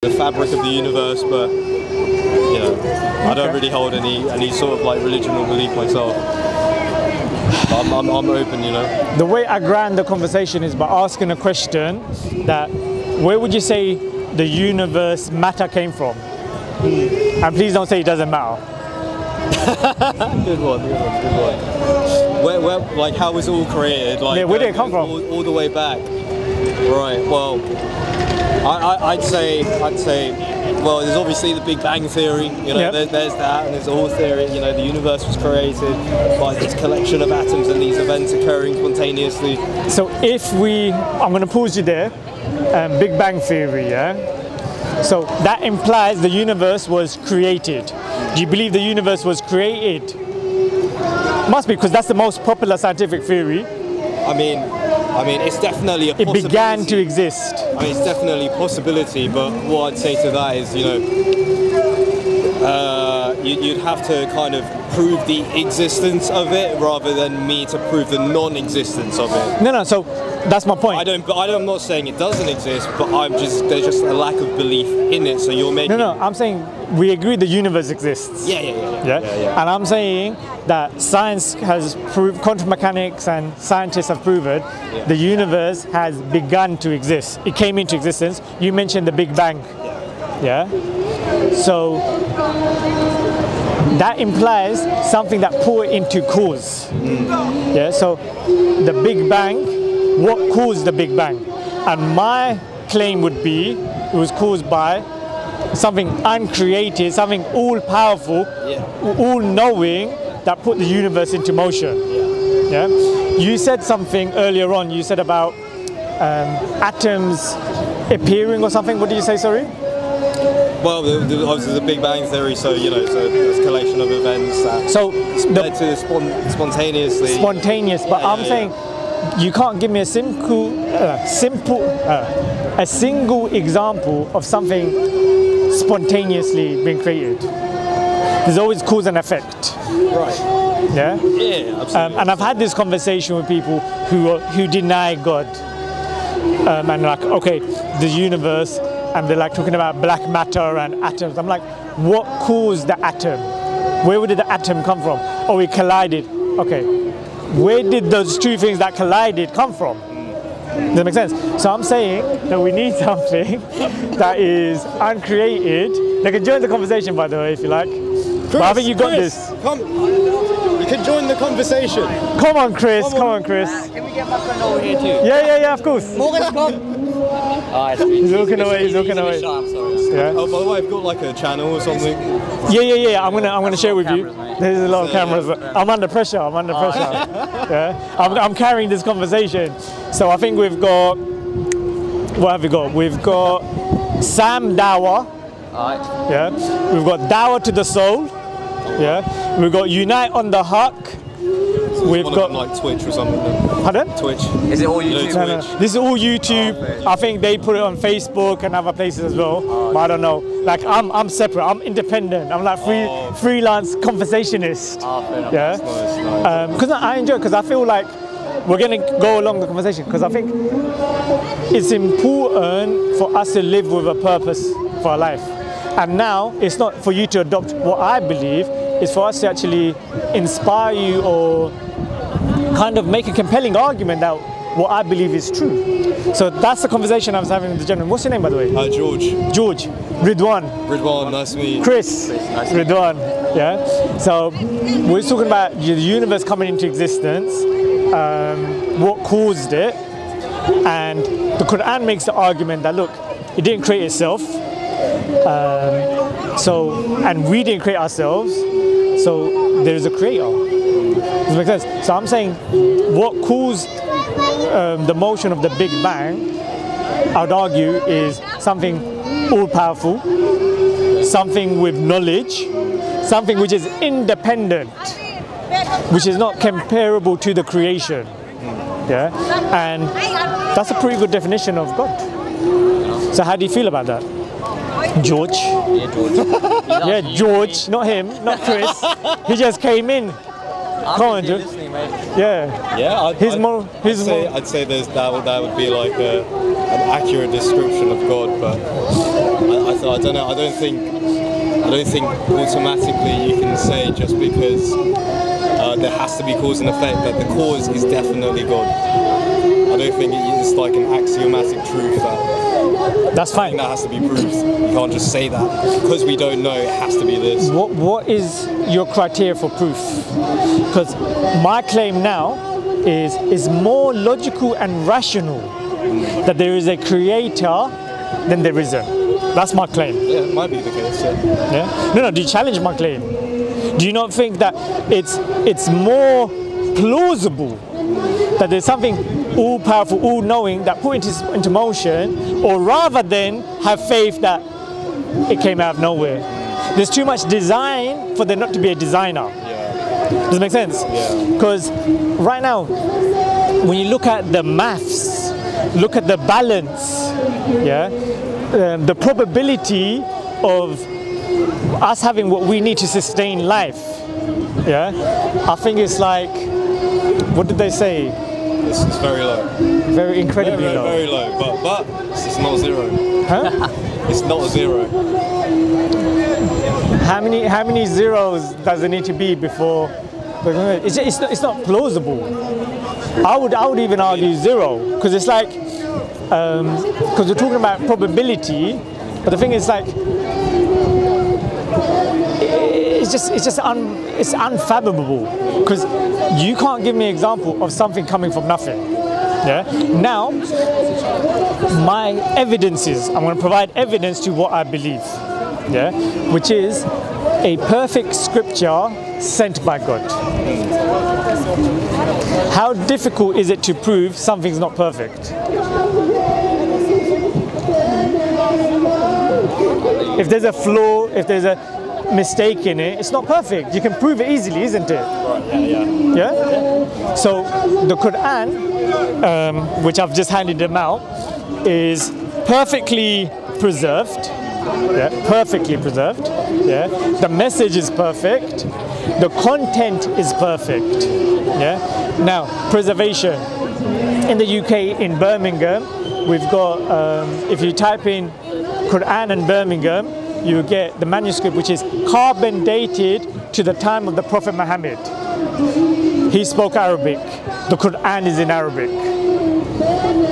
the fabric of the universe, but you know, I don't really hold any sort of like religion or belief myself. But I'm open, you know. The way I ground the conversation is by asking a question that, where would you say the universe matter came from? And please don't say it doesn't matter. Good one. Where, like, how was it all created? Like, yeah, where did it come from? All the way back. Right. Well, I'd say, well, there's obviously the Big Bang Theory. You know, there's that, and there's the whole theory. You know, the universe was created by this collection of atoms and these events occurring spontaneously. So if I'm going to pause you there. Big Bang Theory, yeah. So that implies the universe was created. Do you believe the universe was created? Must be, because that's the most popular scientific theory. I mean, it's definitely a possibility. It began to exist. I mean, it's definitely a possibility, but what I'd say to that is, you know, you'd have to kind of prove the existence of it rather than me to prove the non-existence of it. No, so that's my point. I'm not saying it doesn't exist, but there's just a lack of belief in it. So you're making. No, I'm saying we agree the universe exists. Yeah. And I'm saying that science has proved, quantum mechanics and scientists have proven the universe has begun to exist. It came into existence. You mentioned the Big Bang. Yeah. So that implies something that poured into cause. Yeah. So the Big Bang, what caused the Big Bang? And my claim would be it was caused by something uncreated, something all-powerful, all-knowing that put the universe into motion. Yeah. You said something earlier on. You said about atoms appearing or something. What did you say? Sorry. Well, obviously the Big Bang Theory, so you know, so it's a collection of events that led to spontaneously. Spontaneous, but I'm saying you can't give me a single example of something spontaneously being created. There's always cause and effect. Right. Yeah. Yeah, absolutely. And I've had this conversation with people who deny God, and like, okay, the universe. And they're like talking about black matter and atoms. I'm like, what caused the atom? Where did the atom come from? Oh, it collided. Okay, where did those two things that collided come from? Does that make sense? So I'm saying that we need something that is uncreated. They can join the conversation, by the way, if you like. Chris, but I think you got this. Come. You can join the conversation. Come on, Chris. Come on, Chris. Can we get my friend over here too? Yeah, of course. Morgan's come. He's walking away. He's walking away. I'm sorry. Yeah. Oh, by the way, I've got like a channel or something. Yeah. I'm gonna share with you. There's a lot of cameras. I'm under pressure. Yeah. I'm carrying this conversation. So I think we've got. What have we got? We've got Sam Dawah. Yeah. We've got Dawah to the Soul. Yeah. We've got Unite on the Huck. We've got like Twitch or something. Pardon? Twitch. Is it all YouTube? No. This is all YouTube. I think they put it on Facebook and other places as well. But I don't know. Like I'm separate. I'm independent. I'm like freelance conversationist. Yeah. Because I enjoy it, because I feel like we're gonna go along the conversation, because I think it's important for us to live with a purpose for our life. And now it's not for you to adopt what I believe. It's for us to actually inspire you or kind of make a compelling argument that what I believe is true. So that's the conversation I was having with the gentleman. What's your name, by the way? George. George. Ridwan. Ridwan, nice to meet you. Chris. Ridwan. Yeah. So we're talking about the universe coming into existence, what caused it, and the Quran makes the argument that look, it didn't create itself, and we didn't create ourselves. So there is a creator. Does that make sense? So I'm saying what caused the motion of the Big Bang, I would argue, is something all-powerful, something with knowledge, something which is independent, which is not comparable to the creation. Yeah? And that's a pretty good definition of God. So how do you feel about that? George. Yeah, George. Yeah, George, not him, not Chris. He just came in. Come on, George. Yeah. I'd say that would be like an accurate description of God, but I method. I don't know. I don't think automatically you can say just because there has to be cause and effect that the cause is definitely God. I don't think it's like an axiomatic truth that. That's fine. That has to be proved. You can't just say that because we don't know. It has to be this. What is your criteria for proof? Because my claim now is more logical and rational that there is a creator than there isn't. That's my claim. Yeah, it might be the case. Yeah. No. Do you challenge my claim? Do you not think that it's more plausible that there's something all-powerful, all-knowing that put into motion, or rather than have faith that it came out of nowhere? There's too much design for there not to be a designer. Yeah. Does it make sense? Yeah. Because right now, when you look at the maths, look at the balance, yeah, the probability of us having what we need to sustain life, yeah, I think it's like, what did they say? It's very low. Very incredibly very, low. Very low, but it's not zero. Huh? It's not zero. How many zeros does it need to be before? It's not plausible. I would even argue zero, because it's like, because we're talking about probability, but the thing is like, it's unfathomable, because you can't give me an example of something coming from nothing. Yeah. Now, my evidences, I'm going to provide evidence to what I believe. Yeah, which is a perfect scripture sent by God. How difficult is it to prove something's not perfect? If there's a flaw, if there's a mistake in it, it's not perfect. You can prove it easily, isn't it? Right, Yeah? So the Quran, which I've just handed them out, is perfectly preserved. Yeah, perfectly preserved. Yeah, the message is perfect. The content is perfect. Yeah. Now, preservation. In the UK, in Birmingham, we've got. If you type in Quran and Birmingham, you get the manuscript, which is carbon dated to the time of the Prophet Muhammad. He spoke Arabic. The Quran is in Arabic.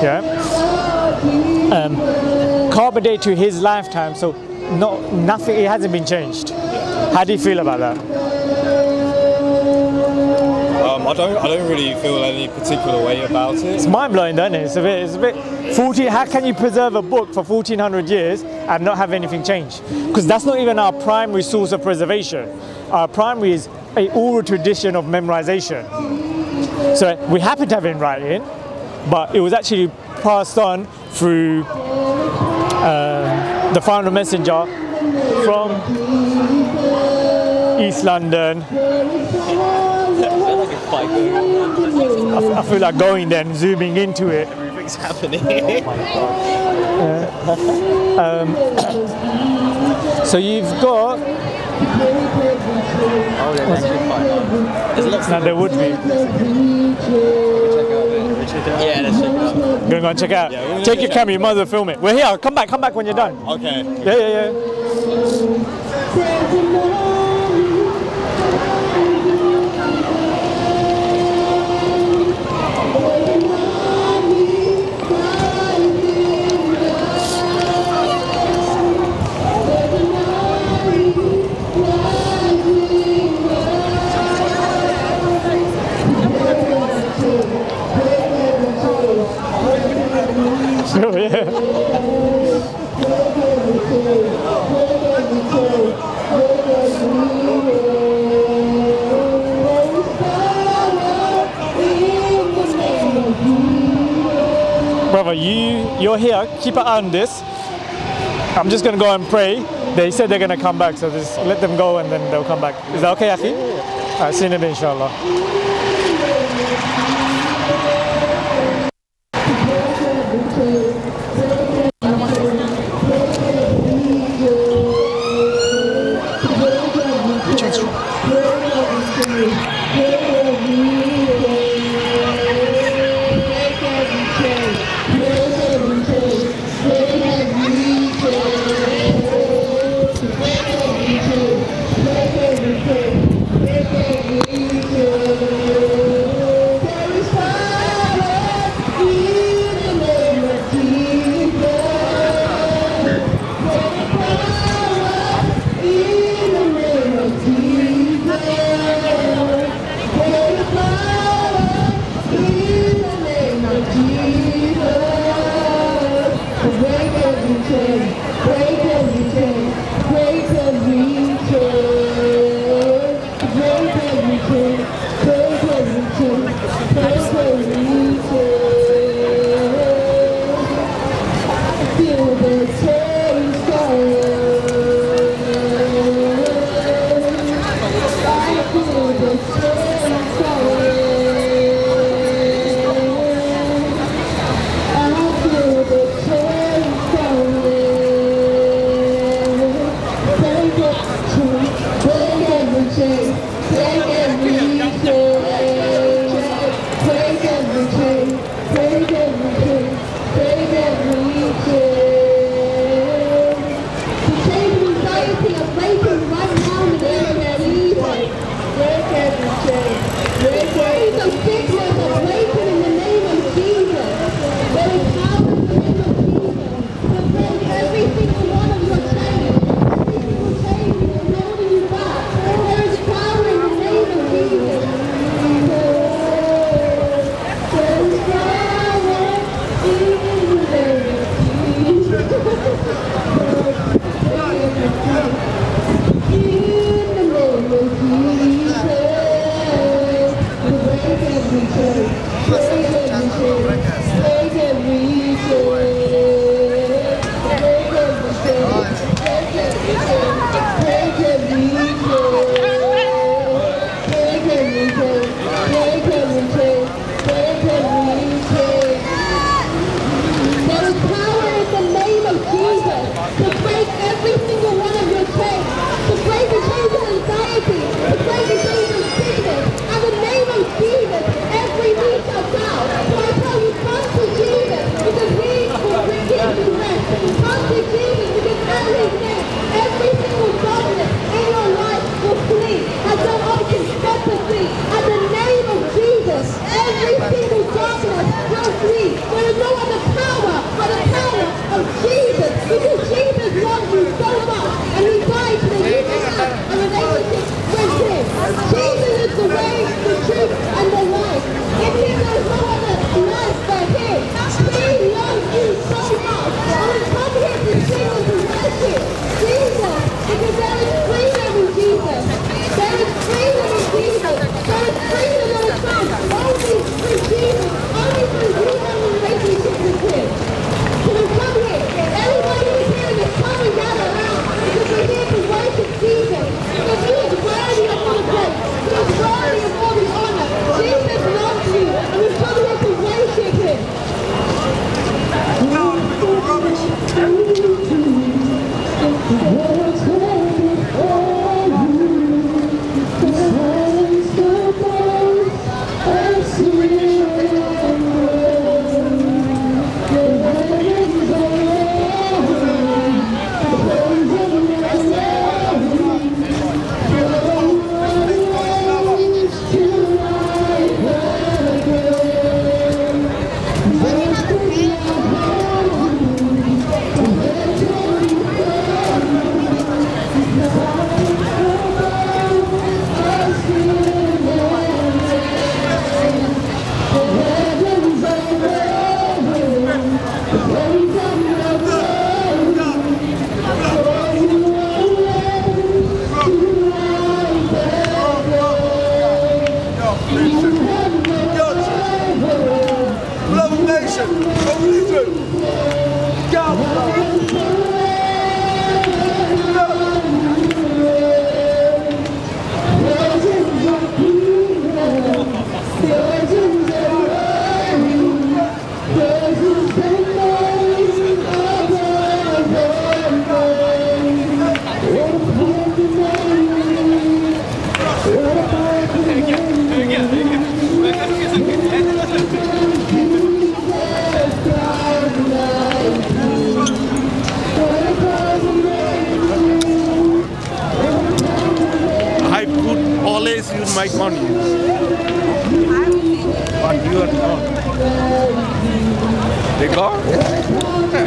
Yeah. Carbon dated to his lifetime, so nothing. It hasn't been changed. How do you feel about that? I don't really feel any particular way about it. It's mind blowing, isn't it? It's a bit. How can you preserve a book for 1400 years and not have anything change? Because that's not even our primary source of preservation. Our primary is an oral tradition of memorization. So we happen to have it in writing, but it was actually passed on through the final messenger from East London. I feel like going there and zooming into it. Everything's happening. So you've got. Oh, there's actually fun. There's lots Now there would be. Yeah, let's check it out. Go and check out. Yeah, Take your camera, you might as well film it. We're here. Come back when you're done. Okay. Yeah. Oh, yeah. Brother, you're here. Keep an eye on this. I'm just going to go and pray. They said they're going to come back, so just let them go and then they'll come back. Is that okay, Akhi? All right, see you in a bit, inshallah. make money. But you are not. They go?